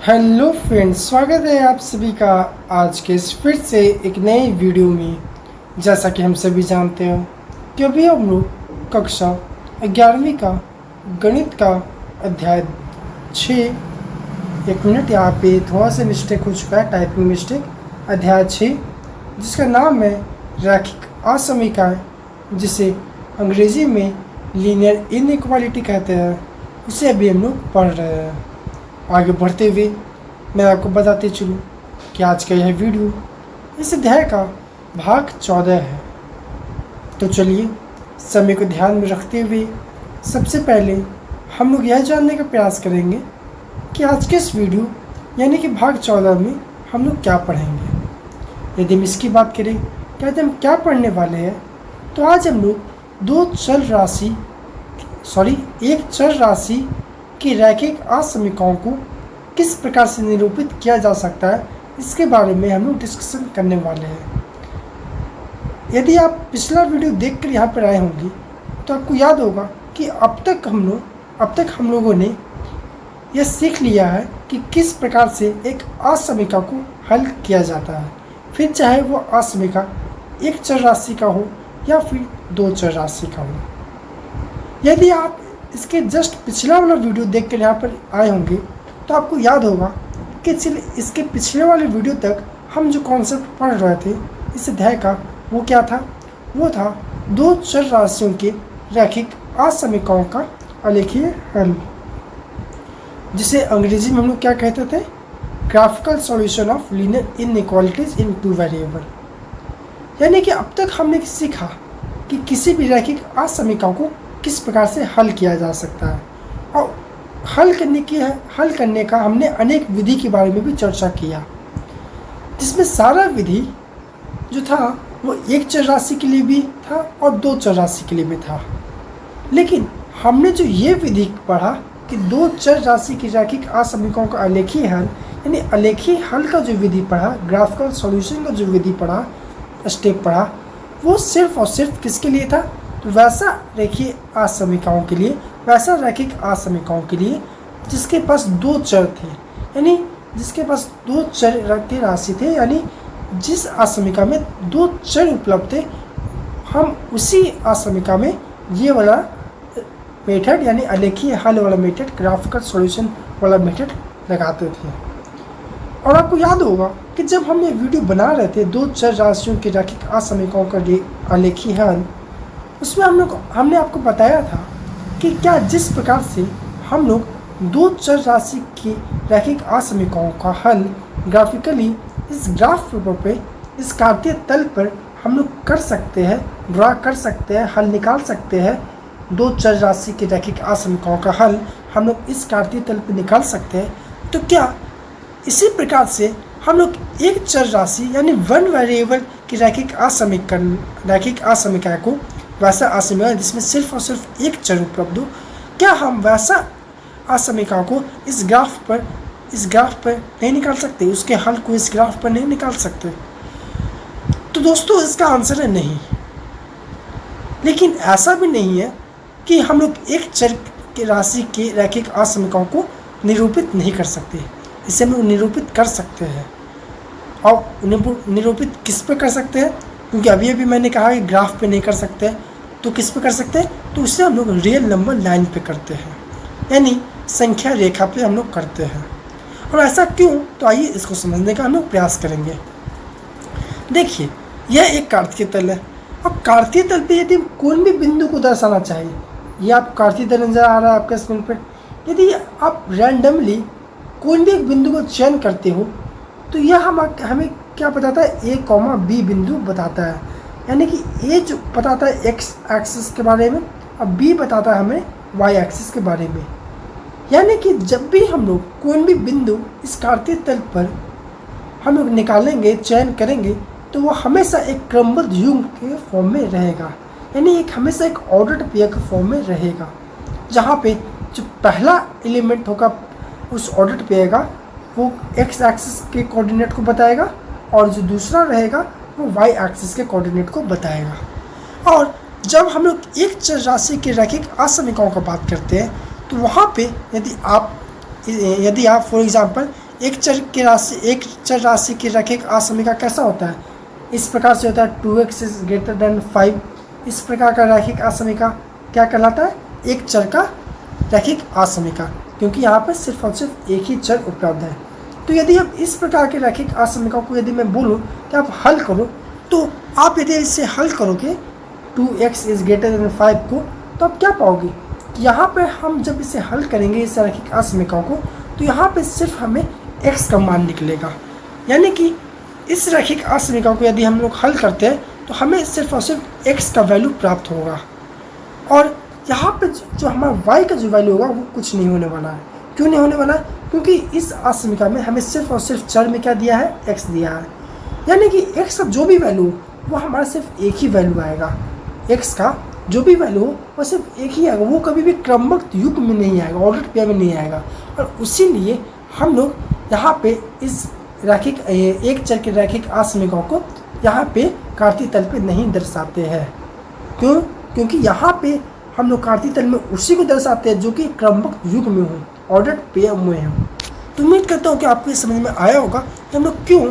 Hello friends, स्वागत है आप सभी का आज के इस फिर से एक नई वीडियो में। जैसा कि हम सभी जानते हो कि अभी हम लोग कक्षा 11वीं का गणित का अध्याय 6, एक मिनट यहाँ पे थोड़ा सा मिस्टेक हो चुका है, टाइपिंग मिस्टेक। अध्याय 6 जिसका नाम है रैखिक असमीकाएं, जिसे अंग्रेजी में लीनियर इनइक्वालिटी कहते हैं, उसे अभी हम लोग पढ़ रहे हैं। आगे बढ़ते हुए मैं आपको बताते चलूँ कि आज का यह वीडियो इस अध्याय का भाग 14 है। तो चलिए समय को ध्यान में रखते हुए सबसे पहले हम लोग यह जानने का प्रयास करेंगे कि आज के इस वीडियो यानी कि भाग 14 में हम लोग क्या पढ़ेंगे। यदि हम इसकी बात करें कि आज हम क्या पढ़ने वाले हैं, तो आज हम लोग एक चर राशि कि रैखिक असमीकाओं को किस प्रकार से निरूपित किया जा सकता है, इसके बारे में हम लोग डिस्कशन करने वाले हैं। यदि आप पिछला वीडियो देखकर यहाँ पर आए होंगे तो आपको याद होगा कि अब तक हम लोगों ने यह सीख लिया है कि किस प्रकार से एक असमीका को हल किया जाता है, फिर चाहे वो असमीका एक चर राशि का हो या फिर दो चर राशि का हो। यदि आप इसके जस्ट पिछला वाला वीडियो देखकर यहाँ पर आए होंगे तो आपको याद होगा कि इसके पिछले वाले वीडियो तक हम जो कॉन्सेप्ट पढ़ रहे थे इस अध्याय का, वो क्या था? वो था दो चर राशियों के रैखिक असमीकाओं का आलेखीय हल, जिसे अंग्रेजी में हम लोग क्या कहते थे? Graphical solution of linear inequalities in two variable. यानी कि अब तक हमने सीखा कि किसी भी रैखिक असमीका को किस प्रकार से हल किया जा सकता है, और हल करने का हमने अनेक विधि के बारे में भी चर्चा किया, जिसमें सारा विधि जो था वो एक चर राशि के लिए भी था और दो चर राशि के लिए भी था। लेकिन हमने जो ये विधि पढ़ा कि दो चर राशि की रैखिक असमीकाओं का आलेखीय हल, यानी आलेखीय हल का जो विधि पढ़ा, ग्राफिकल सॉल्यूशन का जो विधि पढ़ा, स्टेप पढ़ा, वो सिर्फ और सिर्फ किसके लिए था? तो वैसा रैखिक असमीकाओं के लिए, जिसके पास दो चर थे, यानी जिसके पास दो चर की राशि थे, यानी जिस असमीका में दो चर उपलब्ध थे, हम उसी असमीका में ये वाला मेथड यानी आलेखीय हल वाला मेथड, ग्राफिकल सॉल्यूशन वाला मेथड लगाते थे। और आपको याद होगा कि जब हम ये वीडियो बना रहे थे दो चर राशियों के रैखिक असमीकाओं का आलेखीय हल, उसमें हमने आपको बताया था कि क्या जिस प्रकार से हम लोग दो चर राशि की रैखिक असमीकाओं का हल ग्राफिकली इस ग्राफ पेपर पे, इस कार्तीय तल पर हम लोग कर सकते हैं, ड्रा कर सकते हैं, हल निकाल सकते हैं। दो चर राशि की रैखिक असमीकाओं का हल हम लोग इस कार्तीय तल पर निकाल सकते हैं। तो क्या इसी प्रकार से हम लोग एक चर राशि यानी वन वेरिएबल की रैखिक असमीका को, वैसा असमीका जिसमें सिर्फ और सिर्फ एक चर उपलब्ध हो, क्या हम वैसा असमीका को इस ग्राफ पर नहीं निकाल सकते? उसके हल को इस ग्राफ पर नहीं निकाल सकते? तो दोस्तों इसका आंसर है नहीं। लेकिन ऐसा भी नहीं है कि हम लोग एक चर की राशि के रैखिक असमीकाओं को निरूपित नहीं कर सकते। इसे हम लोग निरूपित कर सकते हैं। और निरूपित किस पे कर सकते हैं? क्योंकि अभी मैंने कहा कि ग्राफ पे नहीं कर सकते, तो किस पे कर सकते हैं? तो उससे हम लोग रियल नंबर लाइन पे करते हैं, यानी संख्या रेखा पे हम लोग करते हैं। और ऐसा क्यों? तो आइए इसको समझने का हम लोग प्रयास करेंगे। देखिए, यह एक कार्तीय तल है, और कार्तीय तल पे यदि कोई भी बिंदु को दर्शाना चाहिए, ये आप कार्तीय तल नजर आ रहा है आपके स्क्रीन पर, यदि आप रैंडमली कोई भी एक बिंदु को चयन करते हो, तो यह हमें क्या बताता है? ए कॉमा बी बिंदु बताता है। यानी कि ए जो बताता है एक्स एक्सिस के बारे में, और बी बताता है हमें वाई एक्सिस के बारे में। यानी कि जब भी हम लोग कोई भी बिंदु इस कार्तीय तल पर हम लोग निकालेंगे, चयन करेंगे, तो वो हमेशा एक क्रमबद्ध युग्म के फॉर्म में रहेगा, यानी हमेशा एक ऑर्डर्ड पेयर के फॉर्म में रहेगा, जहाँ पे जो पहला एलिमेंट होगा उस ऑर्डर्ड पेयर का वो एक्स एक्सिस के कोऑर्डिनेट को बताएगा, और जो दूसरा रहेगा वो वाई एक्सिस के कोऑर्डिनेट को बताएगा। और जब हम लोग एक चर राशि के रैखिक असमीकाओं का बात करते हैं, तो वहाँ पे यदि आप फॉर एग्जांपल एक चर राशि की रैखिक असमीका कैसा होता है? इस प्रकार से होता है 2x इज ग्रेटर देन 5। इस प्रकार का रैखिक असमीका क्या कहलाता है? एक चर का रैखिक असमीका, क्योंकि यहाँ पर सिर्फ और सिर्फ एक ही चर उपलब्ध है। तो यदि अब इस प्रकार के रैखिक असमीका को यदि मैं बोलूँ कि आप हल करो, तो आप यदि इसे हल करोगे 2x इज ग्रेटर देन 5 को, तो आप क्या पाओगे कि यहाँ पे हम जब इसे हल करेंगे इस रैखिक असमीका को, तो यहाँ पे सिर्फ हमें x का मान निकलेगा। यानी कि इस रैखिक असमीका को यदि हम लोग हल करते हैं तो हमें सिर्फ और सिर्फ x का वैल्यू प्राप्त होगा, और यहाँ पे जो हमारा y का जो वैल्यू होगा वो कुछ नहीं होने वाला है। क्यों नहीं होने वाला है? क्योंकि इस असमीका में हमें सिर्फ और सिर्फ चर में क्या दिया है? x दिया है। यानी कि x का जो भी वैल्यू वो हमारा सिर्फ एक ही वैल्यू आएगा। x का जो भी वैल्यू हो वो सिर्फ एक ही आएगा, वो कभी भी क्रमबद्ध युग्म में नहीं आएगा, ऑर्डर पेयर में नहीं आएगा। और इसीलिए हम लोग यहाँ पे इस रैखिक एक चर के रैखिक असमीका को यहाँ पे कार्तीय तल पे नहीं दर्शाते हैं। क्यों? क्योंकि यहाँ पे हम लोग कार्तीय तल में उसी को दर्शाते हैं जो कि क्रमबद्ध युग्म में हो, ऑर्डर पेयर में हो। तो उम्मीद करता हूँ कि आपको समझ में आया होगा कि हम लोग क्यों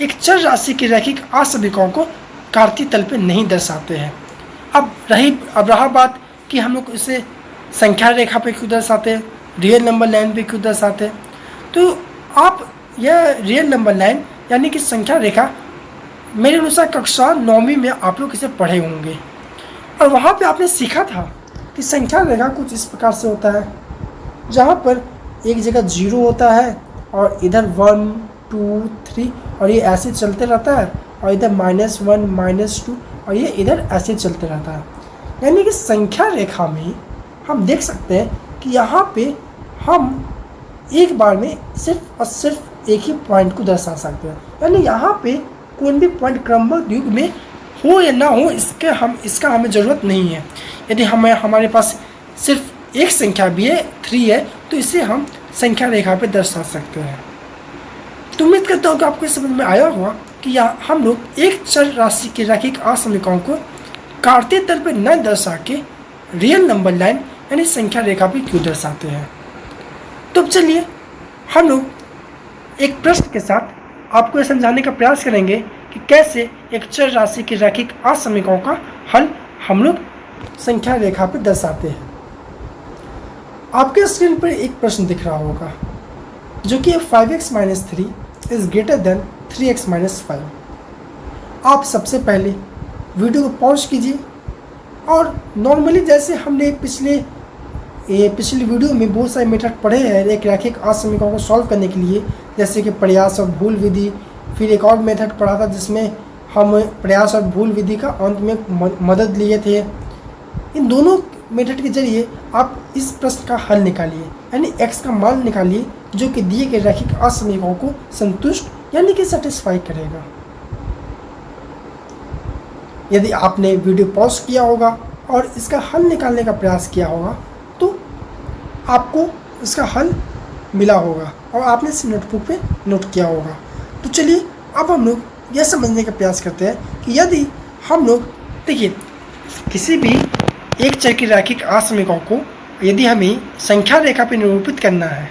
एक चर राशि की रैखिक असमीकाओं को कार्तीय तल पे नहीं दर्शाते हैं। अब रहा बात कि हम लोग इसे संख्या रेखा पे क्यों दर्शाते हैं, रियल नंबर लाइन पे क्यों दर्शाते हैं। तो आप यह रियल नंबर लाइन यानी कि संख्या रेखा मेरे अनुसार कक्षा 9वीं में आप लोग इसे पढ़े होंगे, और वहाँ पे आपने सीखा था कि संख्या रेखा कुछ इस प्रकार से होता है, जहाँ पर एक जगह 0 होता है और इधर 1 2 3 और ये ऐसे चलते रहता है, और इधर -1 -2 और ये इधर ऐसे चलते रहता है। यानी कि संख्या रेखा में हम देख सकते हैं कि यहाँ पे हम एक बार में सिर्फ और सिर्फ एक ही पॉइंट को दर्शा सकते हैं। यानी यहाँ पे कोई भी पॉइंट क्रमबद्ध युग में हो या ना हो इसका हमें ज़रूरत नहीं है। यदि हमारे पास सिर्फ एक संख्या भी है 3 है, तो इसे हम संख्या रेखा पे दर्शा सकते हैं। तो उम्मीद करता हूँ कि आपको समझ में आया होगा कि यहाँ हम लोग एक चर राशि के रैखिक असमीकाओं को कार्तीय तल पर न दर्शा के रियल नंबर लाइन यानी संख्या रेखा पे क्यों दर्शाते हैं। तो अब चलिए हम लोग एक प्रश्न के साथ आपको यह समझाने का प्रयास करेंगे कि कैसे एक चर राशि की रैखिक असमीकाओं का हल हम लोग संख्या रेखा पे दर्शाते हैं। आपके स्क्रीन पर एक प्रश्न दिख रहा होगा जो कि 5x - 3 is greater than 3x - 5। आप सबसे पहले वीडियो को पॉज कीजिए और नॉर्मली जैसे हमने पिछली वीडियो में बहुत सारे मेथड पढ़े हैं एक रैखिक असमीकाओं को सॉल्व करने के लिए, जैसे कि प्रयास और भूल विधि, फिर एक और मेथड पढ़ा था जिसमें हम प्रयास और भूल विधि का अंत में मदद लिए थे। इन दोनों मेथड के जरिए आप इस प्रश्न का हल निकालिए, यानी x का मान निकालिए जो कि दिए गए रैखिक असमीकाओं को संतुष्ट यानी कि सेटिस्फाई करेगा। यदि आपने वीडियो पॉज किया होगा और इसका हल निकालने का प्रयास किया होगा तो आपको इसका हल मिला होगा और आपने इस नोटबुक पे नोट किया होगा। तो चलिए अब हम लोग यह समझने का प्रयास करते हैं कि यदि हम लोग देखिए किसी भी एक चर की रैखिक असमीकाओं को यदि हमें संख्या रेखा पे निरूपित करना है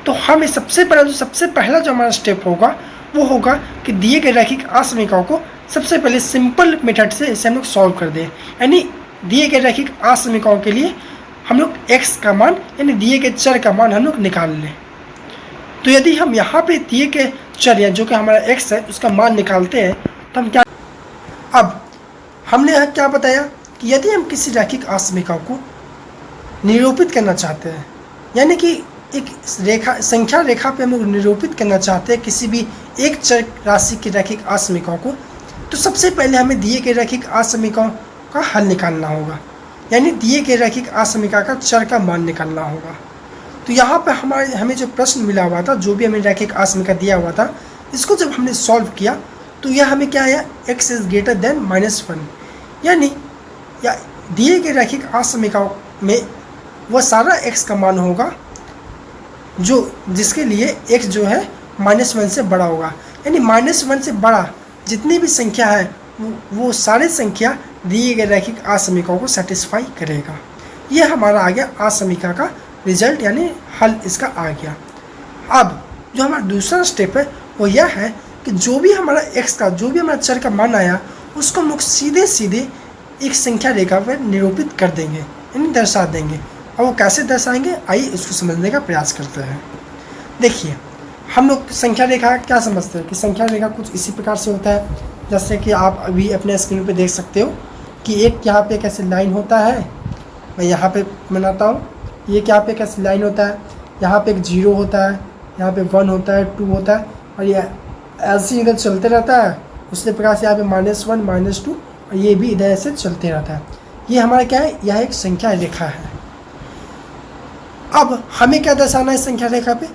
तो हमें सबसे पहला जो हमारा स्टेप होगा वो होगा कि दिए गए रैखिक असमीकाओं को सबसे पहले सिंपल मेथड से इसे हम लोग सॉल्व कर दें। यानी दिए गए रैखिक असमीकाओं के लिए हम लोग x का मान यानी दिए गए चर का मान हम लोग निकाल लें। तो यदि हम यहाँ पे दिए गए चर या जो कि हमारा x है उसका मान निकालते हैं तो हम क्या, अब हमने यहाँ क्या बताया कि यदि हम किसी रैखिक असमीकाओं को निरूपित करना चाहते हैं, यानी कि एक संख्या रेखा पे हम लोग निरूपित करना चाहते हैं किसी भी एक चर राशि की रैखिक असमीकाओं को, तो सबसे पहले हमें दिए गए रैखिक असमीकाओं का हल निकालना होगा, यानी दिए गए रैखिक असमीका का चर का मान निकालना होगा। तो यहाँ पे हमें जो प्रश्न मिला हुआ था, जो भी हमें रैखिक असमीका दिया हुआ था, इसको जब हमने सॉल्व किया तो यह हमें क्या आया, x इज ग्रेटर देन -1, यानी या दिए गए रैखिक असमीकाओं में वह सारा x का मान होगा जो जिसके लिए x जो है -1 से बड़ा होगा। यानी -1 से बड़ा जितनी भी संख्या है वो सारे संख्या दिए गए रैखिक असमीकाओं को सेटिस्फाई करेगा। यह हमारा आ गया असमीका का रिजल्ट, यानी हल इसका आ गया। अब जो हमारा दूसरा स्टेप है वो यह है कि जो भी हमारा एक्स का, जो भी हमारा चर का मान आया, उसको हम लोग सीधे सीधे एक संख्या रेखा पर निरूपित कर देंगे, यानी दर्शा देंगे। और वो कैसे दर्शाएंगे, आइए इसको समझने का प्रयास करते हैं। देखिए, हम लोग संख्या रेखा क्या समझते हैं कि संख्या रेखा कुछ इसी प्रकार से होता है, जैसे कि आप अभी अपने स्क्रीन पे देख सकते हो कि एक यहाँ पे कैसे लाइन होता है, मैं यहाँ पे बनाता हूँ। ये यहाँ पे कैसे लाइन होता है, यहाँ पे एक 0 होता है, यहाँ पे 1 होता है, 2 होता है, और ये ऐसे इधर चलते रहता है। उसी प्रकार से यहाँ पे -1 -2 और ये भी इधर ऐसे चलते रहता है। ये हमारा क्या है, यह एक संख्या रेखा है। अब हमें क्या दर्शाना है संख्या रेखा पे,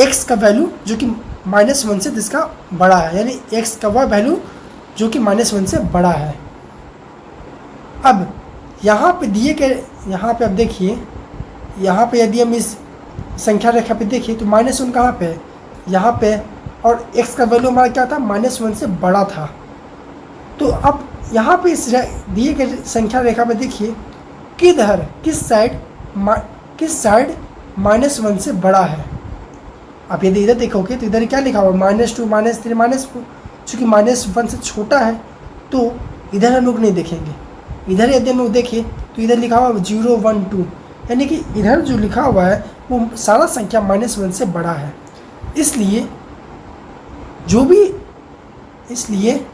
x का वैल्यू जो कि -1 से जिसका बड़ा है, यानी x का वह वैल्यू जो कि -1 से बड़ा है। अब यहाँ पे दिए गए, यहाँ पे अब देखिए, यहाँ पे यदि हम इस संख्या रेखा पे देखिए तो -1 कहाँ पे है, यहाँ पे, और x का वैल्यू हमारा क्या था, -1 से बड़ा था। तो अब यहाँ पे इस दिए गए संख्या रेखा पे देखिए किधर, किस साइड -1 से बड़ा है। आप यदि इधर देखोगे तो इधर क्या लिखा हुआ, -2 -3 -4, चूँकि -1 से छोटा है तो इधर हम लोग नहीं देखेंगे। इधर यदि हम लोग देखें तो इधर लिखा हुआ 0 1 2, यानी कि इधर जो लिखा हुआ है वो सारा संख्या -1 से बड़ा है। इसलिए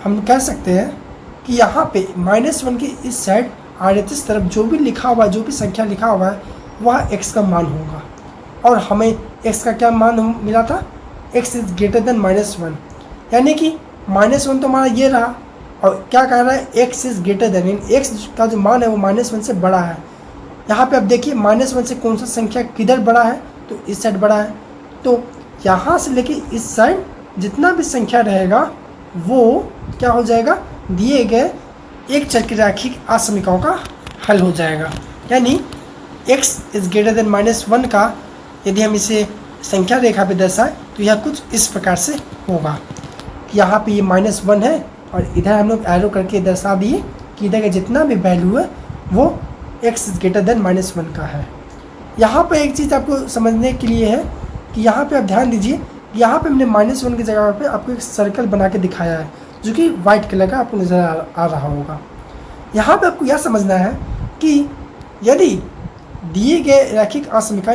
हम कह सकते हैं कि यहाँ पे -1 की इस साइड RHS तरफ जो भी लिखा हुआ है, जो भी संख्या लिखा हुआ है, वह x का मान होगा। और हमें x का क्या मान मिला था, x इज़ ग्रेटर देन -1, यानी कि -1 तो हमारा ये रहा, और क्या कह रहा है, x is greater than, x का जो मान है वो -1 से बड़ा है। यहाँ पे अब देखिए -1 से कौन सा संख्या किधर बड़ा है, तो इस साइड बड़ा है। तो यहाँ से लेके इस साइड जितना भी संख्या रहेगा वो क्या हो जाएगा, दिए गए एक चर की रैखिक असमीकाओं का हल हो जाएगा। यानी x इज़ ग्रेटर देन -1 का यदि हम इसे संख्या रेखा पे दर्शाएं तो यह कुछ इस प्रकार से होगा। यहाँ पे ये -1 है और इधर हम लोग एरो करके दर्शा दिए कि इधर का जितना भी वैल्यू है वो x इज़ ग्रेटर देन -1 का है। यहाँ पे एक चीज़ आपको समझने के लिए है कि यहाँ पे आप ध्यान दीजिए, यहाँ पे हमने -1 की जगह पे आपको एक सर्कल बना के दिखाया है जो कि वाइट कलर का आपको नज़र आ रहा होगा। यहाँ पे आपको यह समझना है कि यदि दिए गए रैखिक असमीका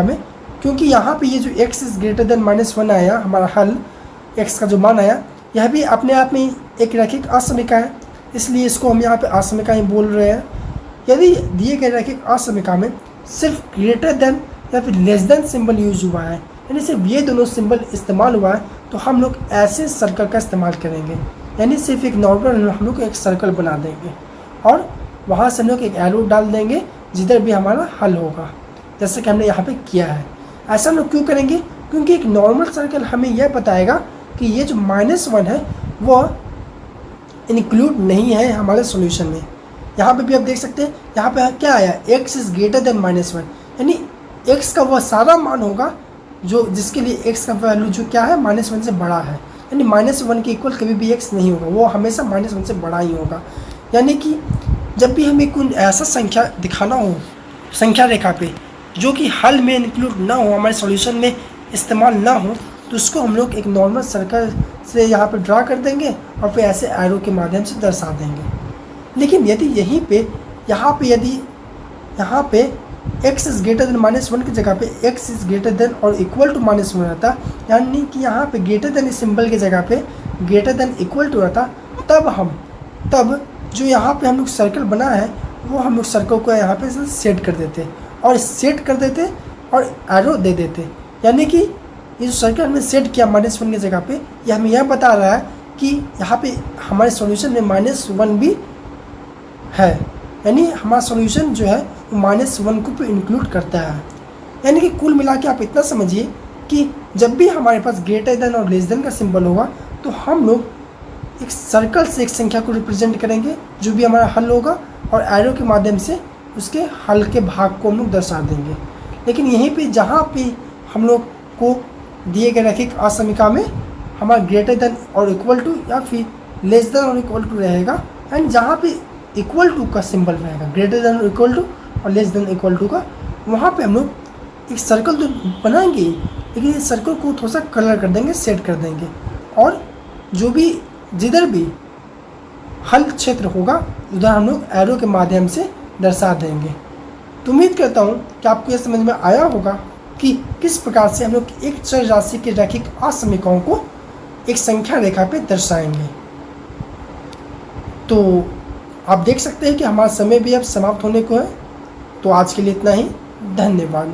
में, क्योंकि यहाँ पे ये जो x इज़ ग्रेटर देन -1 आया, हमारा हल x का जो मान आया, यह भी अपने आप में एक रैखिक असमीका है, इसलिए इसको हम यहाँ पे असमीका ही बोल रहे हैं। यदि दिए गए रैखिक असमीका में सिर्फ ग्रेटर देन या फिर लेस देन सिंबल यूज हुआ है, यानी सिर्फ ये दोनों सिंबल इस्तेमाल हुआ है, तो हम लोग ऐसे सर्कल का इस्तेमाल करेंगे। यानी सिर्फ एक नॉर्मल हम लोग एक सर्कल बना देंगे और वहाँ से हम लोग एक एरो डाल देंगे जिधर भी हमारा हल होगा, जैसे कि हमने यहाँ पे किया है। ऐसा हम लोग क्यों करेंगे, क्योंकि एक नॉर्मल सर्कल हमें यह बताएगा कि ये जो -1 है वो इंक्लूड नहीं है हमारे सॉल्यूशन में। यहाँ पे भी आप देख सकते हैं, यहाँ पे क्या आया, x इज़ ग्रेटर देन -1, यानी x का वह सारा मान होगा जो जिसके लिए x का वैल्यू जो क्या है -1 से बड़ा है, यानी -1 के इक्वल कभी भी x नहीं होगा, वो हमेशा -1 से बड़ा ही होगा। यानी कि जब भी हमें कोई ऐसा संख्या दिखाना हो संख्या रेखा पे जो कि हल में इंक्लूड ना हो, हमारे सॉल्यूशन में इस्तेमाल ना हो, तो उसको हम लोग एक नॉर्मल सर्कल से यहाँ पे ड्रा कर देंगे और फिर ऐसे एरो के माध्यम से दर्शा देंगे। लेकिन यदि यहाँ पे x इज़ ग्रेटर देन -1 की जगह पे x इज़ ग्रेटर देन और इक्वल टू -1 रहता, यानी कि यहाँ पे ग्रेटर देन इस सिंबल की जगह पे ग्रेटर देन इक्वल टू रहता, तब जो यहाँ पे हम लोग सर्कल बना है वो हम लोग सर्कल को यहाँ पे सेट कर देते और एरो दे देते। यानी कि ये जो सर्कल हमने सेट किया -1 की जगह पे, ये हमें यह बता रहा है कि यहाँ पे हमारे सॉल्यूशन में -1 भी है, यानी हमारा सॉल्यूशन जो है वो -1 को भी इंक्लूड करता है। यानी कि कुल मिला के आप इतना समझिए कि जब भी हमारे पास ग्रेटर देन और लेस देन का सिंबल होगा तो हम लोग एक सर्कल से एक संख्या को रिप्रेजेंट करेंगे जो भी हमारा हल होगा, और एरो के माध्यम से उसके हल के भाग को हम लोग दर्शा देंगे। लेकिन यहीं पे जहाँ पे हम लोग को दिए गए रैखिक असमीका में हमारा ग्रेटर देन और इक्वल टू या फिर लेस देन और इक्वल टू रहेगा, एंड जहाँ पे इक्वल टू का सिंबल रहेगा, ग्रेटर देन और इक्वल टू और लेस देन इक्वल टू का, वहाँ पे हम लोग एक सर्कल तो बनाएंगे ही, लेकिन इस सर्कल को थोड़ा सा कलर कर देंगे, सेट कर देंगे, और जो भी जिधर भी हल क्षेत्र होगा उधर हम लोग एरो के माध्यम से दर्शा देंगे। तो उम्मीद करता हूँ कि आपको यह समझ में आया होगा कि किस प्रकार से हम लोग एक चर राशि के रैखिक असमीकरणों को एक संख्या रेखा पे दर्शाएंगे। तो आप देख सकते हैं कि हमारा समय भी अब समाप्त होने को है। तो आज के लिए इतना ही, धन्यवाद।